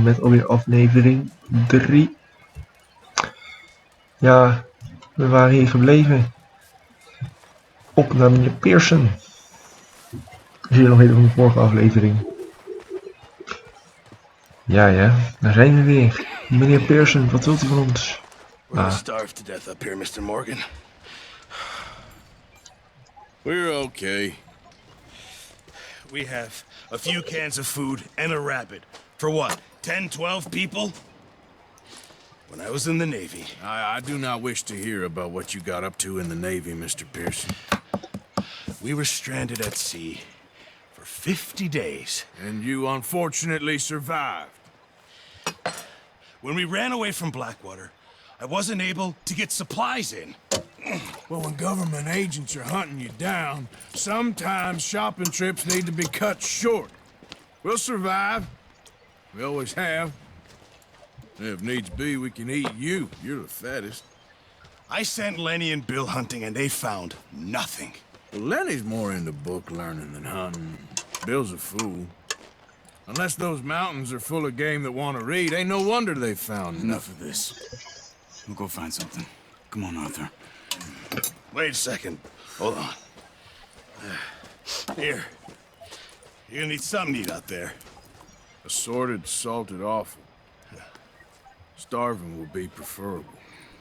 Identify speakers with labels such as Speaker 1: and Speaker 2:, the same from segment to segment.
Speaker 1: met alweer aflevering 3. Ja, we waren hier gebleven. Op naar meneer Pearson. Zie je nog even van de vorige aflevering. Ja, daar zijn we weer. Meneer Pearson, wat wilt u van ons?
Speaker 2: We're starved to death up here, Mr. Morgan. We're okay. We have a few cans of food and a rabbit. For what, 10, 12 people? When I was in the Navy...
Speaker 3: I do not wish to hear about what you got up to in the Navy, Mr. Pearson.
Speaker 2: We were stranded at sea for 50 days.
Speaker 3: And you unfortunately survived.
Speaker 2: When we ran away from Blackwater, I wasn't able to get supplies in.
Speaker 3: Well, when government agents are hunting you down, sometimes shopping trips need to be cut short. We'll survive. We always have. If needs be, we can eat you. You're the fattest.
Speaker 2: I sent Lenny and Bill hunting, and they found nothing.
Speaker 3: Well, Lenny's more into book learning than hunting. Bill's a fool. Unless those mountains are full of game that want to read, ain't no wonder they found
Speaker 4: Enough of this. We'll go find something. Come on, Arthur.
Speaker 2: Wait a second. Hold on. Here. You're gonna need something to eat out there.
Speaker 3: Assorted, salted offal. Starving will be preferable.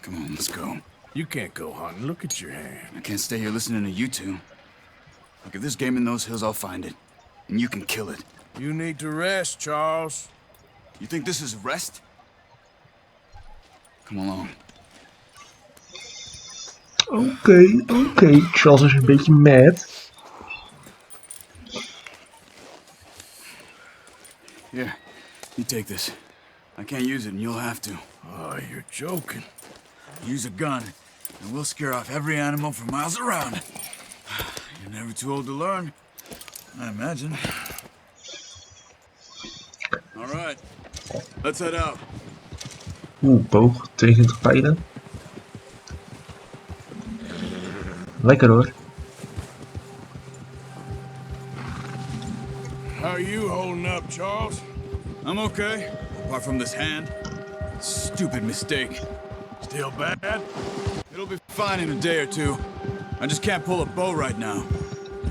Speaker 4: Come on, let's go.
Speaker 3: You can't go hunting. Look at your hand.
Speaker 4: I can't stay here listening to you two. Look, if there's game in those hills, I'll find it. And you can kill it.
Speaker 3: You need to rest, Charles.
Speaker 4: You think this is rest? Come along.
Speaker 1: Oké. Charles is een beetje mad.
Speaker 4: Here, you take this. I can't use it, and you'll have to.
Speaker 3: Oh, you're joking.
Speaker 4: Use a gun, and we'll scare off every animal for miles around. You're never too old to learn, I imagine. All right, let's head out.
Speaker 1: Boog, 22 pijlen. Lekker hoor.
Speaker 3: How are you holding up, Charles?
Speaker 4: I'm okay, apart from this hand. Stupid mistake.
Speaker 3: Still bad?
Speaker 4: It'll be fine in a day or two. I just can't pull a bow right now.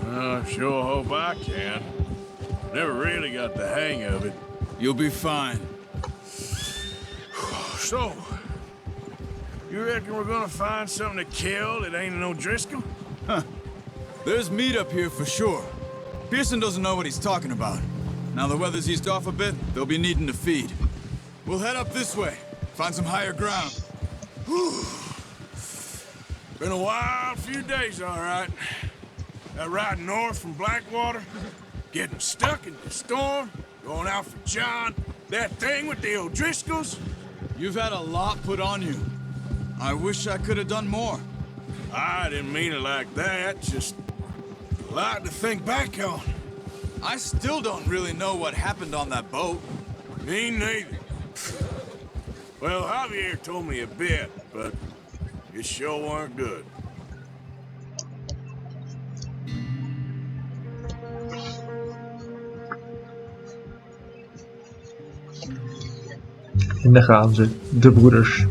Speaker 3: I sure hope I can. Never really got the hang of it.
Speaker 4: You'll be fine.
Speaker 3: So, you reckon we're gonna find something to kill that ain't no Driscoll?
Speaker 4: Huh. There's meat up here for sure. Pearson doesn't know what he's talking about. Now the weather's eased off a bit, they'll be needing to feed. We'll head up this way, find some higher ground.
Speaker 3: Been a wild few days, all right. That ride north from Blackwater, getting stuck in the storm, going out for John, that thing with the O'Driscolls.
Speaker 4: You've had a lot put on you. I wish I could have done more.
Speaker 3: I didn't mean it like that, just a lot to think back on.
Speaker 4: I still don't really know what happened on that boat.
Speaker 3: Me neither. Well, Javier told me a bit, but it sure weren't good.
Speaker 1: En daar gaan ze, de broeders.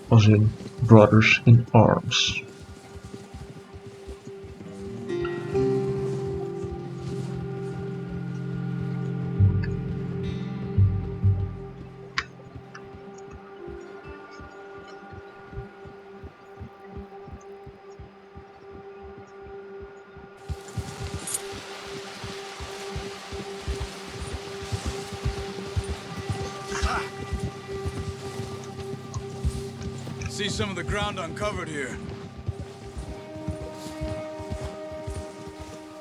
Speaker 1: Als in Brothers in Arms.
Speaker 4: See some of the ground uncovered here.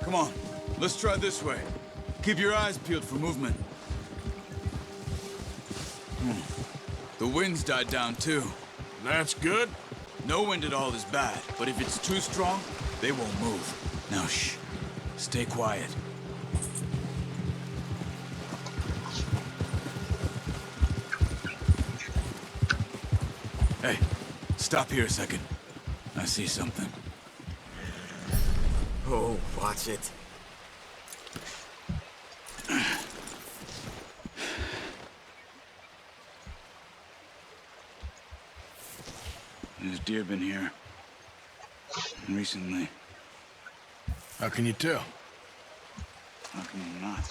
Speaker 4: Come on, let's try this way. Keep your eyes peeled for movement. The wind's died down too.
Speaker 3: That's good.
Speaker 4: No wind at all is bad, but if it's too strong, they won't move. Now shh, stay quiet. Hey, stop here a second. I see something.
Speaker 5: Oh, watch it.
Speaker 4: There's deer been here. Recently.
Speaker 3: How can you tell?
Speaker 4: How can you not?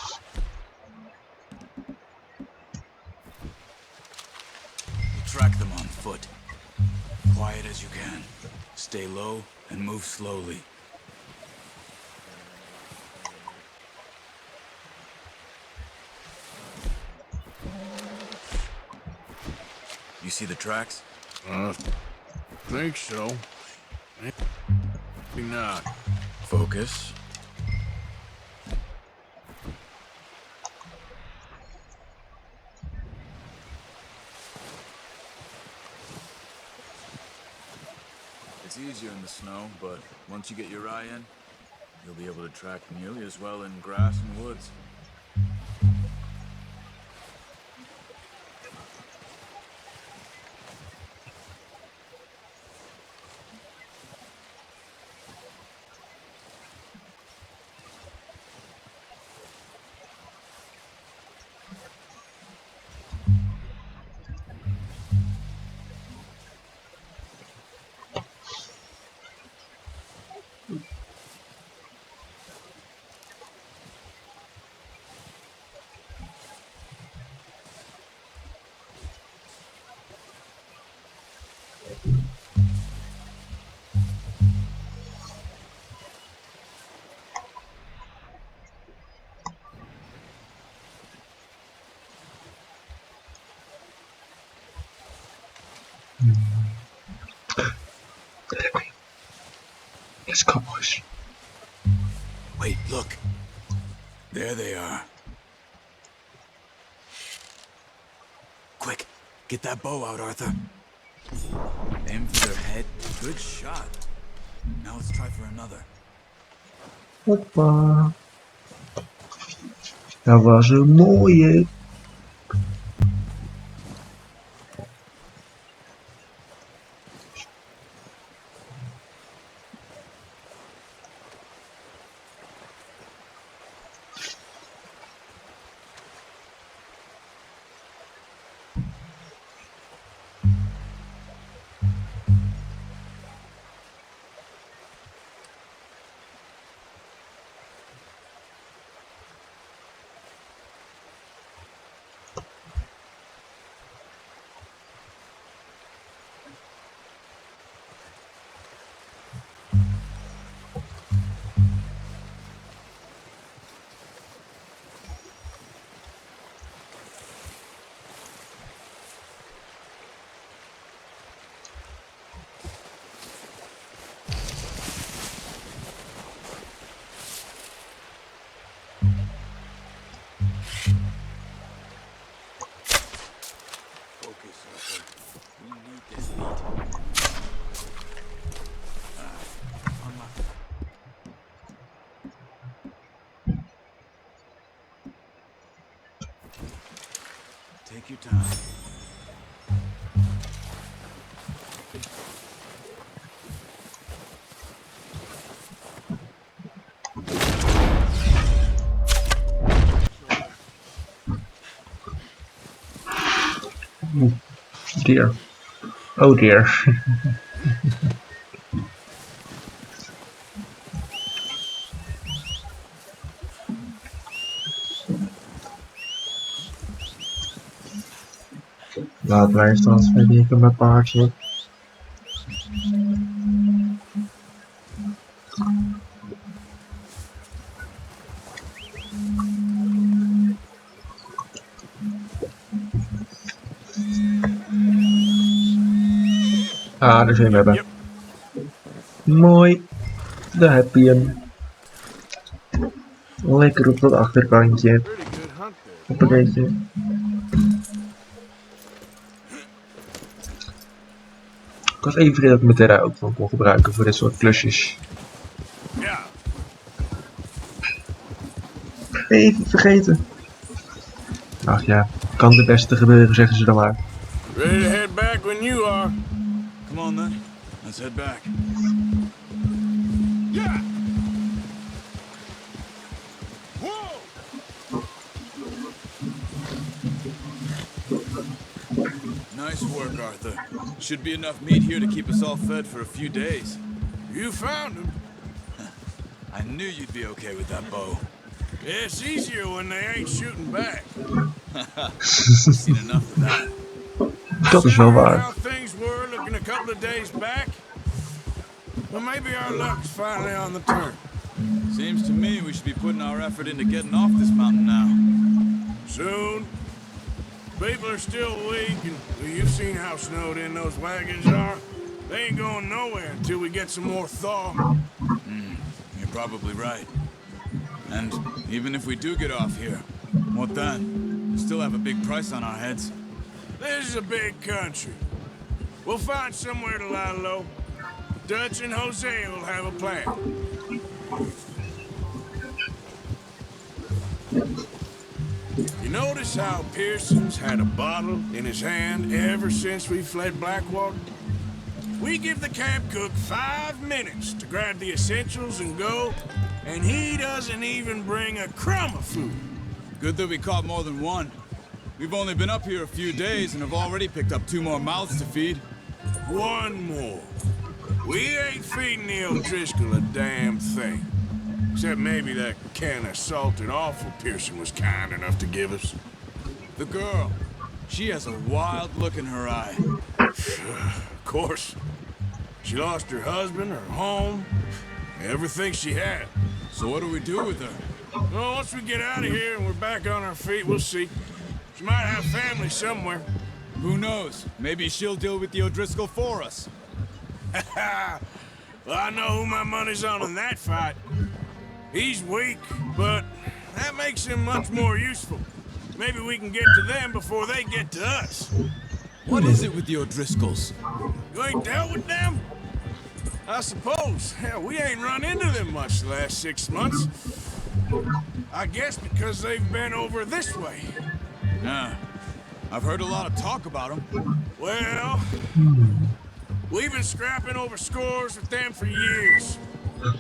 Speaker 4: We'll track them on foot. Quiet as you can. Stay low and move slowly. You see the tracks?
Speaker 3: Think so. Maybe not.
Speaker 4: Focus. It's easier in the snow, but once you get your eye in, you'll be able to track nearly as well in grass and woods.
Speaker 1: Let's go, boys.
Speaker 4: Wait, look. There they are. Quick, get that bow out, Arthur. Aim for their head. Good shot. Now let's try for another.
Speaker 1: Hoppa. Dat was een mooie.
Speaker 4: Focus, Arthur. We need this meat. Unlock. Take your time.
Speaker 1: Dear. Oh dear. Laat mij eens verdienen met paardje. Ah, daar zijn we hebben. Mooi. Daar heb je hem. Lekker op dat achterkantje.
Speaker 3: Pretty good hunt there.
Speaker 1: Op een beetje. Ik was even vergeten dat ik mijn terra ook van kon gebruiken voor dit soort klusjes.
Speaker 3: Yeah.
Speaker 1: Even vergeten. Ach ja, kan de beste gebeuren, zeggen ze dan maar.
Speaker 3: Ready to head back when you are.
Speaker 4: Come on then. Let's head back.
Speaker 3: Yeah. Whoa.
Speaker 4: Nice Nice work, Arthur. Should be enough meat here to keep us all fed for a few days.
Speaker 3: You found him.
Speaker 4: I knew you'd be okay with that bow.
Speaker 3: Yeah, it's easier when they ain't shooting back.
Speaker 4: Seen enough of that.
Speaker 1: Dat is wel
Speaker 3: Remember
Speaker 1: waar.
Speaker 3: how things were looking a couple of days back? Well, maybe our luck's finally on the turn.
Speaker 4: Seems to me we should be putting our effort into getting off this mountain now.
Speaker 3: Soon. People are still weak, and well, you've seen how snowed in those wagons are. They ain't going nowhere until we get some more thaw.
Speaker 4: You're probably right. And even if we do get off here, what then? We still have a big price on our heads.
Speaker 3: This is a big country. We'll find somewhere to lie low. Dutch and Jose will have a plan. You notice how Pearson's had a bottle in his hand ever since we fled Blackwater? We give the camp cook 5 minutes to grab the essentials and go, and he doesn't even bring a crumb of food.
Speaker 4: Good that we caught more than one. We've only been up here a few days and have already picked up 2 more mouths to feed.
Speaker 3: One more. We ain't feeding the O'Driscoll a damn thing. Except maybe that can of salted offal Pearson was kind enough to give us.
Speaker 4: The girl, she has a wild look in her eye.
Speaker 3: Of course. She lost her husband, her home, everything she had.
Speaker 4: So what do we do with her?
Speaker 3: Well, once we get out of here and we're back on our feet, we'll see. She might have family somewhere.
Speaker 4: Who knows? Maybe she'll deal with the O'Driscoll for us.
Speaker 3: Well, I know who my money's on in that fight. He's weak, but that makes him much more useful. Maybe we can get to them before they get to us.
Speaker 4: What is it with the O'Driscolls?
Speaker 3: You ain't dealt with them? I suppose. Hell, we ain't run into them much the last 6 months. I guess because they've been over this way.
Speaker 4: Yeah. I've heard a lot of talk about them.
Speaker 3: Well, we've been scrapping over scores with them for years.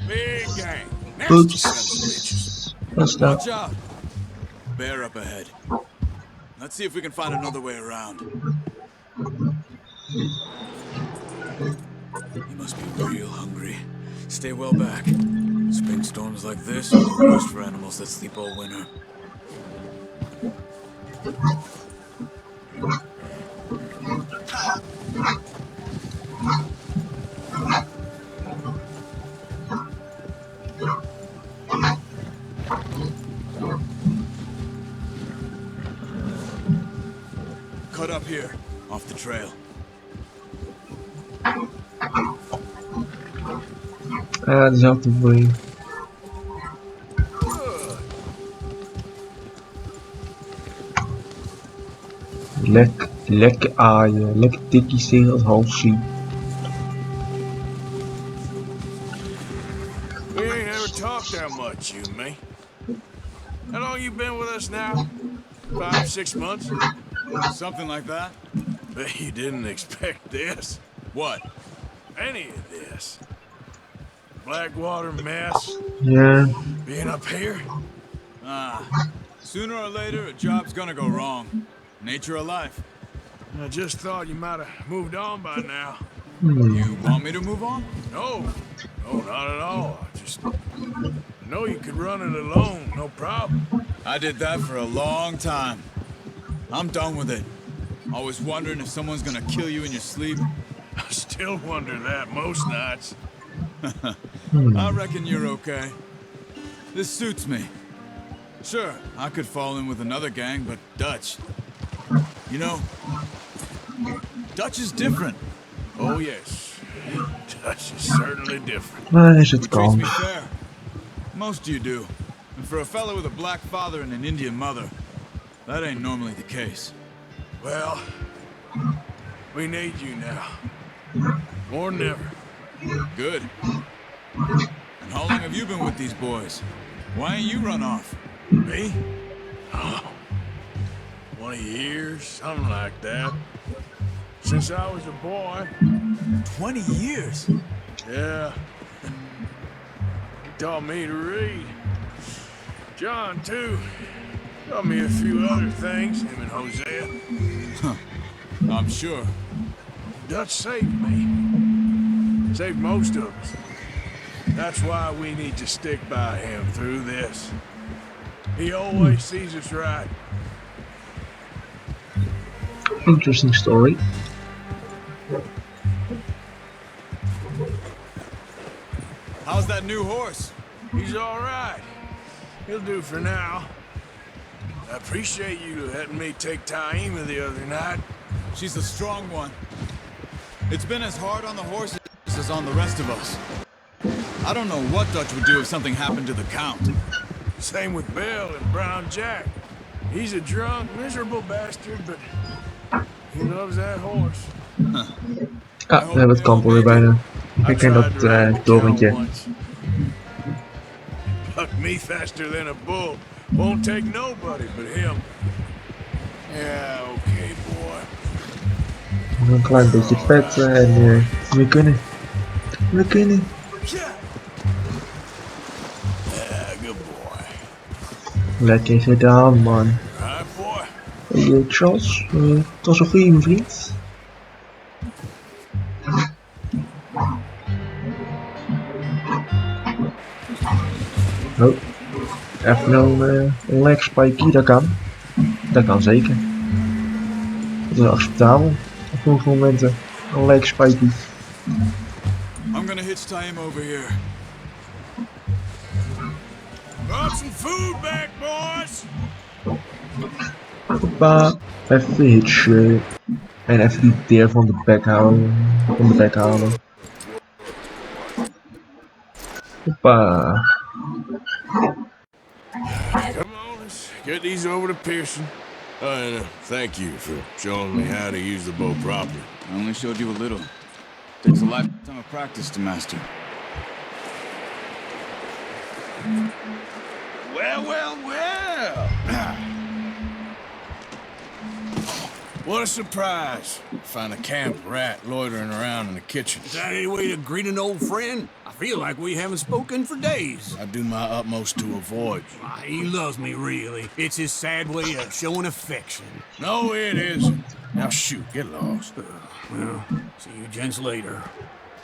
Speaker 3: Big gang. Nasty sons of bitches.
Speaker 1: Wat is dat?
Speaker 4: Watch out. Bear up ahead. Let's see if we can find another way around. You must be real hungry. Stay well back. Spring storms like this are the worst for animals that sleep all winter. Cut up here, off the trail.
Speaker 1: Ja, dezelfde boeien. Lekker aaien, lekker tikkies tegen het hals zien.
Speaker 3: We ain't ever talked that much, you and me. How long you been with us now? 5, 6 months?
Speaker 4: Something like that?
Speaker 3: Bet you didn't expect this.
Speaker 4: What?
Speaker 3: Any of this. Blackwater mess.
Speaker 1: Ja,
Speaker 3: Being up here.
Speaker 4: Sooner or later, a job's gonna go wrong. Nature of life.
Speaker 3: I just thought you might have moved on by now.
Speaker 4: You want me to move on?
Speaker 3: No, not at all. I know you could run it alone, no problem.
Speaker 4: I did that for a long time. I'm done with it. Always wondering if someone's gonna kill you in your sleep.
Speaker 3: I still wonder that most nights.
Speaker 4: I reckon you're okay. This suits me. Sure, I could fall in with another gang, but Dutch. You know, Dutch is different.
Speaker 3: Oh, yes. Dutch is certainly different.
Speaker 1: waar is het
Speaker 4: He treats me
Speaker 1: kamp?
Speaker 4: fair. Most of you do. And for a fellow with a black father and an Indian mother, that ain't normally the case.
Speaker 3: Well, we need you now. More than ever.
Speaker 4: Good. And how long have you been with these boys? Why ain't you run off?
Speaker 3: Me? Oh, 20 years, something like that. Since I was a boy.
Speaker 4: 20 years?
Speaker 3: Yeah. He taught me to read. John, too. Taught me a few other things, him and Hosea.
Speaker 4: I'm sure.
Speaker 3: Dutch saved me. Saved most of us. That's why we need to stick by him through this. He always sees us right.
Speaker 1: Interesting story.
Speaker 4: How's that new horse?
Speaker 3: He's all right. He'll do for now. I appreciate you letting me take Taima the other night.
Speaker 4: She's a strong one. It's been as hard on the horses as on the rest of us. I don't know what Dutch would do if something happened to the Count.
Speaker 3: Same with Bill and Brown Jack. He's a drunk, miserable bastard, but he loves that horse.
Speaker 1: Ah, we hebben het kamp alweer bijna. Ik ken dat torentje.
Speaker 3: Buck me faster than a bull. Won't take nobody but him. Yeah, okay, boy.
Speaker 1: Een klein beetje vet en we kunnen. We kunnen.
Speaker 3: Yeah, good boy.
Speaker 1: Lekker gedaan, man.
Speaker 3: Right, boy.
Speaker 1: Hey, Charles, het was een goeie, mijn vriend. Oh, even een leg spiky, dat kan. Dat kan zeker. Dat is acceptabel op sommige momenten. Een leg spiky.
Speaker 4: I'm gonna hitch Taima over here.
Speaker 3: Brought some food back, boys.
Speaker 1: Hoppa, even hitchen. En even die deer van de bek houden. Van de bek halen. Hoppa.
Speaker 3: Come on, let's get these over to Pearson. And thank you for showing me how to use the bow properly.
Speaker 4: I only showed you a little. Takes a lifetime of practice to master.
Speaker 2: Well, well, well.
Speaker 3: What a surprise. Find a camp rat loitering around in the kitchen.
Speaker 5: Is that any way to greet an old friend? I feel like we haven't spoken for days.
Speaker 3: I do my utmost to avoid you.
Speaker 5: Why, he loves me, really. It's his sad way of showing affection.
Speaker 3: No, it isn't. Now shoot, get lost.
Speaker 5: Well, see you gents later.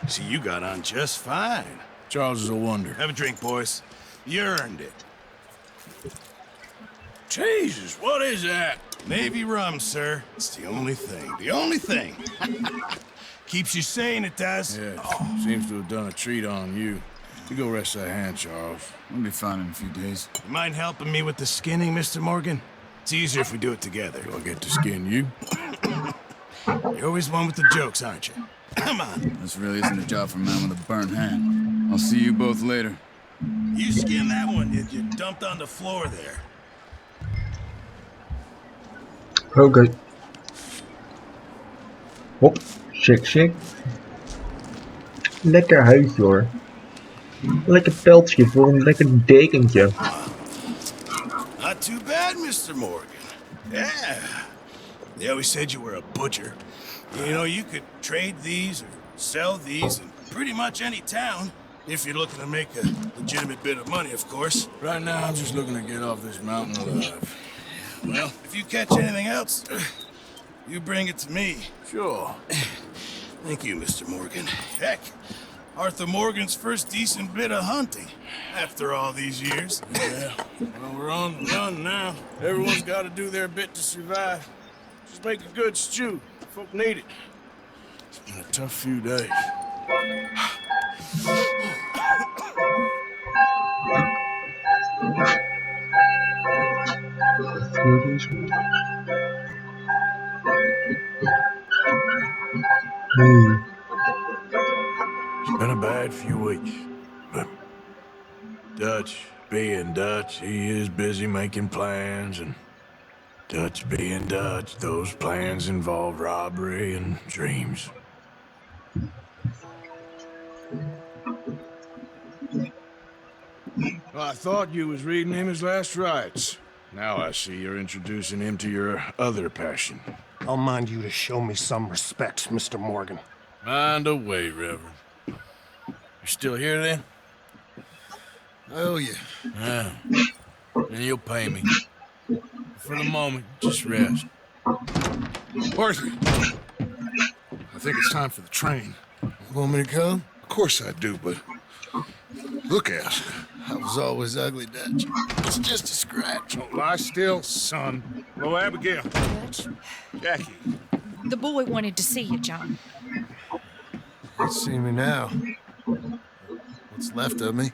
Speaker 2: See, you got on just fine.
Speaker 3: Charles is a wonder.
Speaker 2: Have a drink, boys. You earned it.
Speaker 3: Jesus, what is that?
Speaker 2: Navy rum, sir. It's the only thing. The only thing. Keeps you sane, it does.
Speaker 3: Yeah, seems to have done a treat on you. You go rest that hand, Charles.
Speaker 4: I'll be fine in a few days.
Speaker 2: You mind helping me with the skinning, Mr. Morgan? It's easier if we do it together.
Speaker 3: Do I get to skin you?
Speaker 2: You're always one with the jokes, aren't you? Come on.
Speaker 4: This really isn't a job for a man with a burnt hand. I'll see you both later.
Speaker 2: You skinned that one you dumped on the floor there.
Speaker 1: Oké. Hop, shake, shake. Lekker huidje hoor. Lekker peltje voor een lekker dekentje.
Speaker 2: Not too bad, Mr. Morgan. Yeah. They always said you were a butcher. You know, you could trade these or sell these in pretty much any town. If you're looking to make a legitimate bit of money, of course.
Speaker 3: Right now, I'm just looking to get off this mountain alive.
Speaker 2: Well, if you catch anything else, you bring it to me.
Speaker 3: Sure.
Speaker 2: Thank you, Mr. Morgan. Heck, Arthur Morgan's first decent bit of hunting after all these years.
Speaker 3: Yeah. Well, we're on the run now. Everyone's got to do their bit to survive. Just make a good stew. Folk need it. It's been a tough few days. It's been a bad few weeks, but Dutch being Dutch, he is busy making plans, and Dutch being Dutch, those plans involve robbery and dreams. Well, I thought you was reading him his last rites. Now I see you're introducing him to your other passion.
Speaker 6: I'll mind you to show me some respect, Mr. Morgan.
Speaker 3: Mind away, Reverend. You still here then?
Speaker 2: I owe you.
Speaker 3: Yeah. Then you'll pay me. For the moment, just rest. Marcy, I think it's time for the train. Want me to come? Of course I do, but look at you. I was always ugly, Dutch. It's just a scratch. Don't lie still, son. Hello, Abigail.
Speaker 7: Dutch,
Speaker 3: Jackie.
Speaker 7: the boy wanted to see you, John.
Speaker 3: See me now. What's left of me?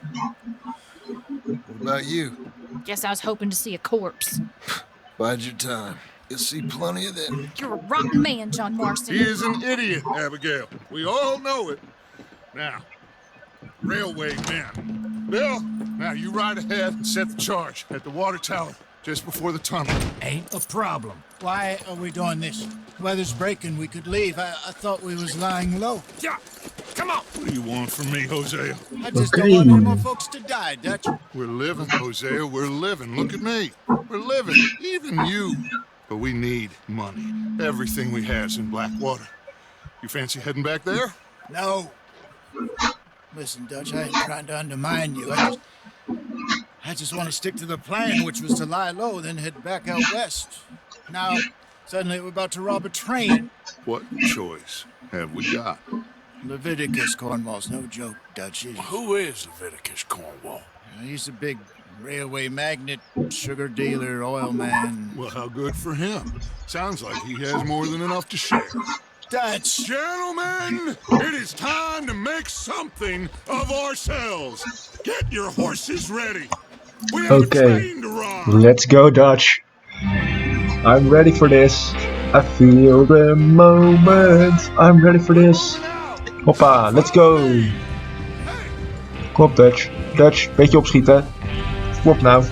Speaker 3: What about you?
Speaker 7: Guess I was hoping to see a corpse.
Speaker 3: Bide your time. You'll see plenty of them.
Speaker 7: You're a rotten man, John Marston.
Speaker 3: He is an idiot, Abigail. We all know it. Now, railway men. Bill, now you ride ahead and set the charge at the water tower just before the tunnel.
Speaker 8: Ain't a problem. Why are we doing this? Weather's breaking. We could leave. I thought we was lying low.
Speaker 3: Yeah, come on. What do you want from me, Hosea?
Speaker 8: I just don't want any more folks to die, Dutch.
Speaker 3: We're living, Hosea. We're living. Look at me. We're living. Even you. But we need money. Everything we has in Blackwater. You fancy heading back there?
Speaker 8: No. Listen, Dutch, I ain't trying to undermine you. I just want to stick to the plan, which was to lie low, then head back out west. Now, suddenly we're about to rob a train.
Speaker 3: What choice have we got?
Speaker 8: Leviticus Cornwall's no joke, Dutch.
Speaker 3: Who is Leviticus Cornwall?
Speaker 8: He's a big railway magnate, sugar dealer, oil man.
Speaker 3: Well, how good for him. Sounds like he has more than enough to share.
Speaker 8: Dutch!
Speaker 3: Gentlemen, it is time to make something of ourselves. Get your horses ready. We have a train to ride.
Speaker 1: Let's go, Dutch. I'm ready for this. I feel the moment. I'm ready for this. Hoppa, let's go. Kom op, Dutch. Dutch, beetje opschieten. Kom op nou.